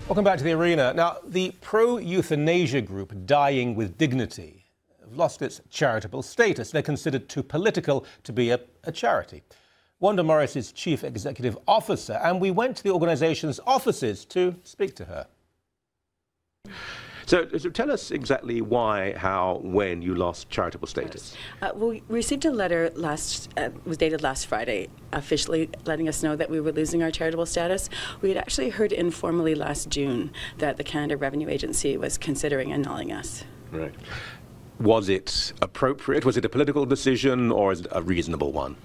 Welcome back to the arena. Now, the pro-euthanasia group Dying with Dignity have lost its charitable status. They're considered too political to be a charity. Wanda Morris is Chief Executive Officer, and we went to the organisation's offices to speak to her. So tell us exactly why, how, when you lost charitable status. Well, we received a letter was dated last Friday, officially letting us know that we were losing our charitable status. We had actually heard informally last June that the Canada Revenue Agency was considering annulling us. Right. Was it appropriate? Was it a political decision, or is it a reasonable one?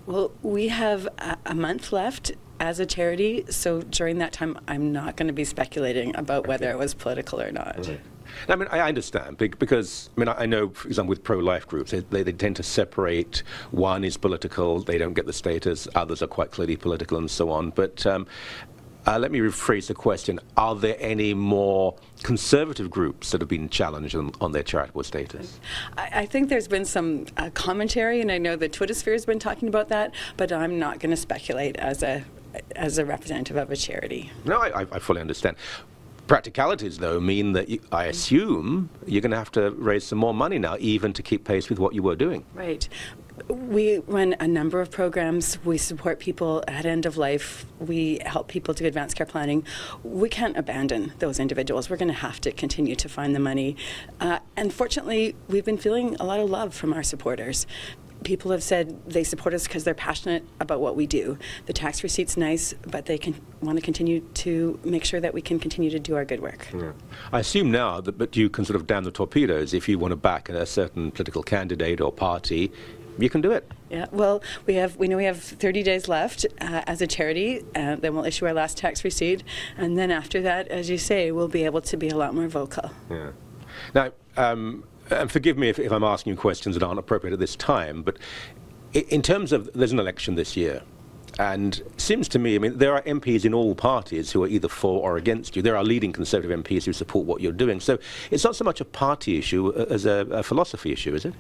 Well, we have a month left as a charity, so during that time, I'm not going to be speculating about whether it was political or not. Right. I mean, I understand, because, I mean, I know, for example, with pro-life groups, they tend to separate. One is political, they don't get the status, others are quite clearly political and so on. But let me rephrase the question. Are there any more conservative groups that have been challenged on their charitable status? I think there's been some commentary, and I know the Twitter sphere has been talking about that, but I'm not going to speculate as a representative of a charity. No, I fully understand. Practicalities, though, mean that I assume you're going to have to raise some more money now, even to keep pace with what you were doing. Right. We run a number of programs. We support people at end of life. We help people do advanced care planning. We can't abandon those individuals. We're going to have to continue to find the money. And fortunately, we've been feeling a lot of love from our supporters. People have said they support us because they're passionate about what we do. The tax receipt's nice, but they want to continue to make sure that we can continue to do our good work. Yeah. I assume now that you can sort of damn the torpedoes. If you want to back a certain political candidate or party, you can do it. Yeah, well, we know we have 30 days left as a charity, then we'll issue our last tax receipt, and then after that, as you say, we'll be able to be a lot more vocal. Yeah. Now, and forgive me if I'm asking you questions that aren't appropriate at this time, but in terms of, there's an election this year, and it seems to me, I mean, there are MPs in all parties who are either for or against you. There are leading Conservative MPs who support what you're doing. So it's not so much a party issue as a philosophy issue, is it?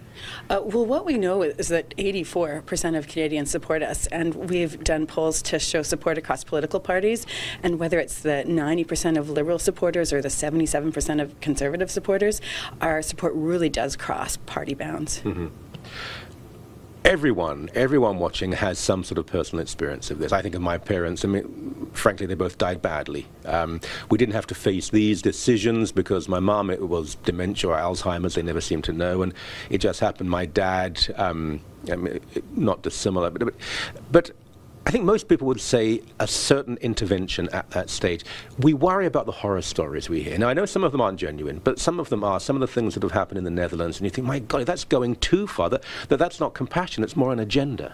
Well, what we know is that 84% of Canadians support us, and we've done polls to show support across political parties, and whether it's the 90% of Liberal supporters or the 77% of Conservative supporters, our support really does cross party bounds. Mm-hmm. Everyone watching has some sort of personal experience of this. I think of my parents. I mean, frankly, they both died badly. We didn't have to face these decisions because my mum, it was dementia or Alzheimer's, they never seemed to know, and it just happened. My dad, I mean, not dissimilar, but I think most people would say a certain intervention at that stage. We worry about the horror stories we hear. Now, I know some of them aren't genuine, but some of them are. Some of the things that have happened in the Netherlands, and you think, my God, that's going too far. That's not compassion, it's more an agenda.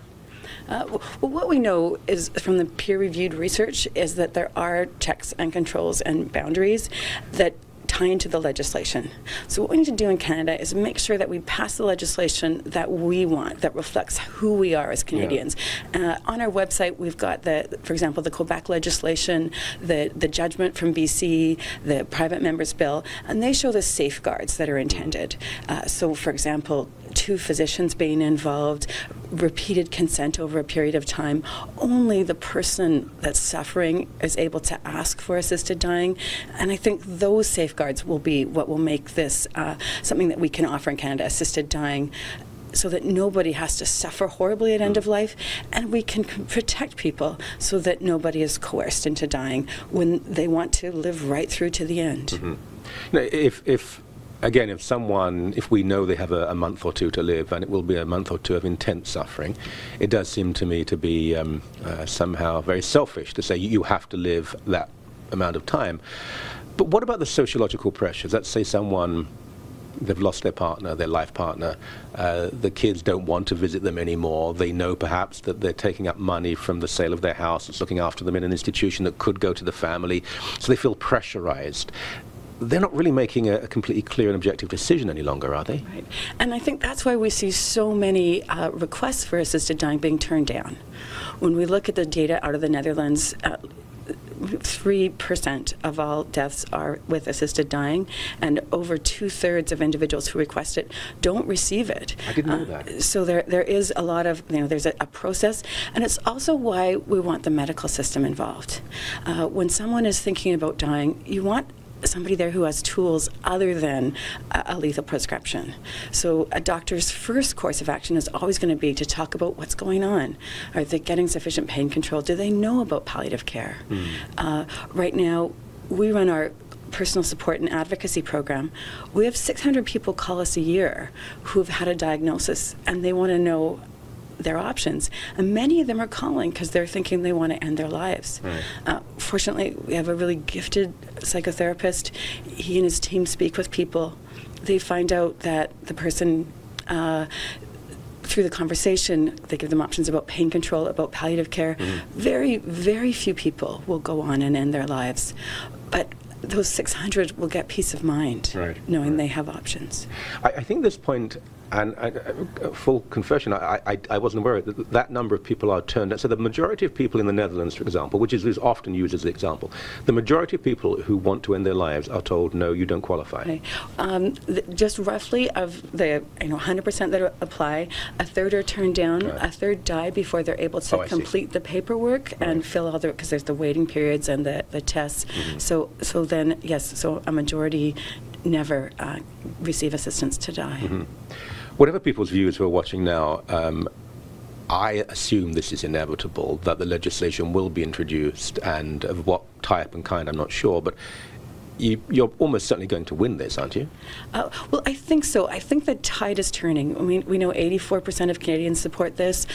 Well, what we know is from the peer-reviewed research is that there are checks and controls and boundaries that tie into the legislation. So what we need to do in Canada is make sure that we pass the legislation that we want, that reflects who we are as Canadians. Yeah. On our website, we've got, for example, the Quebec legislation, the judgment from BC, the private members bill, and they show the safeguards that are intended. So, for example, 2 physicians being involved, repeated consent over a period of time. Only the person that's suffering is able to ask for assisted dying, and I think those safeguards will be what will make this something that we can offer in Canada, assisted dying, so that nobody has to suffer horribly at end of life, and we can protect people so that nobody is coerced into dying when they want to live right through to the end. Mm-hmm. Now, Again, if we know they have a month or two to live, and it will be a month or two of intense suffering, it does seem to me to be somehow very selfish to say you have to live that amount of time. But what about the sociological pressures? Let's say they've lost their partner, their life partner, the kids don't want to visit them anymore, they know perhaps that they're taking up money from the sale of their house, it's looking after them in an institution that could go to the family, so they feel pressurized. They're not really making a completely clear and objective decision any longer, are they? Right. And I think that's why we see so many requests for assisted dying being turned down. When we look at the data out of the Netherlands, 3% of all deaths are with assisted dying, and over 2/3 of individuals who request it don't receive it. I didn't know that. So there is a lot of, there's a process, and it's also why we want the medical system involved. When someone is thinking about dying, you want somebody there who has tools other than a lethal prescription. So a doctor's first course of action is always going to be to talk about what's going on. Are they getting sufficient pain control? Do they know about palliative care? Right now, we run our personal support and advocacy program. We have 600 people call us a year who've had a diagnosis, and they want to know their options, and many of them are calling because they're thinking they want to end their lives. Fortunately, we have a really gifted psychotherapist. He and his team speak with people. They find out that the person, through the conversation, they give them options about pain control, about palliative care. Very, very few people will go on and end their lives, but those 600 will get peace of mind, knowing they have options. I think this point, and full confession, I wasn't aware that that number of people are turned down. So the majority of people in the Netherlands, for example, which is often used as the example, the majority of people who want to end their lives are told, no, you don't qualify. Just roughly of the 100% that apply, a third are turned down, a third die before they're able to complete the paperwork and fill all the, because there's the waiting periods and the tests. So then, yes, so a majority never receive assistance to die. Whatever people's views who are watching now, I assume this is inevitable, that the legislation will be introduced, and of what type and kind, I'm not sure, but you're almost certainly going to win this, aren't you? Well, I think so. I think the tide is turning. I mean, we know 84% of Canadians support this.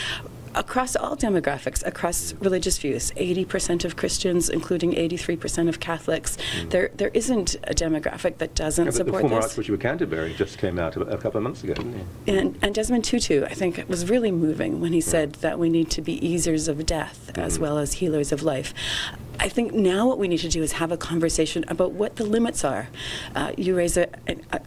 Across all demographics, across religious views, 80% of Christians, including 83% of Catholics. There isn't a demographic that doesn't support the former this. Archbishop of Canterbury just came out a couple of months ago, didn't he? And Desmond Tutu, I think, was really moving when he said that we need to be easers of death as well as healers of life. I think now what we need to do is have a conversation about what the limits are. You raise a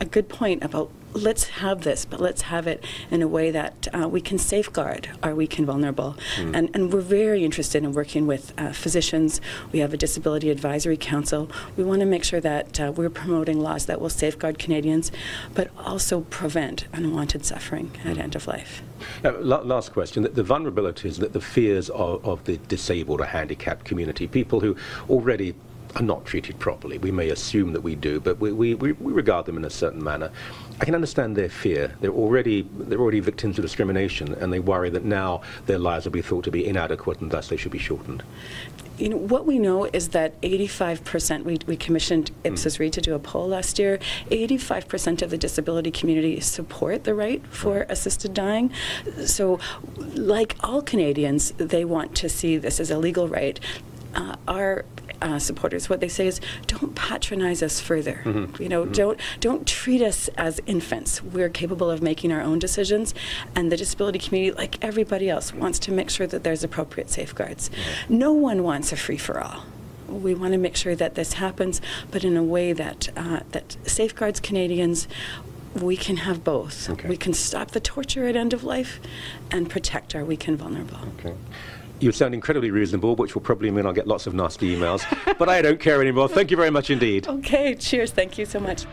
good point about let's have this, but let's have it in a way that we can safeguard our weak and vulnerable. And we're very interested in working with physicians. We have a Disability Advisory Council. We want to make sure that we're promoting laws that will safeguard Canadians, but also prevent unwanted suffering at end of life. Last question. The vulnerabilities, the fears of the disabled or handicapped community, people who already are not treated properly. We may assume that we do, but we regard them in a certain manner. I can understand their fear. They're already victims of discrimination, and they worry that now their lives will be thought to be inadequate, and thus they should be shortened. You know, what we know is that 85%, we commissioned Ipsos Reid to do a poll last year, 85% of the disability community support the right for assisted dying. So, like all Canadians, they want to see this as a legal right. Our supporters, what they say is, don't patronize us further. You know, don't treat us as infants. We're capable of making our own decisions, and the disability community, like everybody else, wants to make sure that there's appropriate safeguards. No one wants a free-for-all. We want to make sure that this happens, but in a way that that safeguards Canadians. We can have both. We can stop the torture at end of life and protect our weak and vulnerable. You sound incredibly reasonable, which will probably mean I'll get lots of nasty emails, but I don't care anymore. Thank you very much indeed. Okay, cheers. Thank you so much.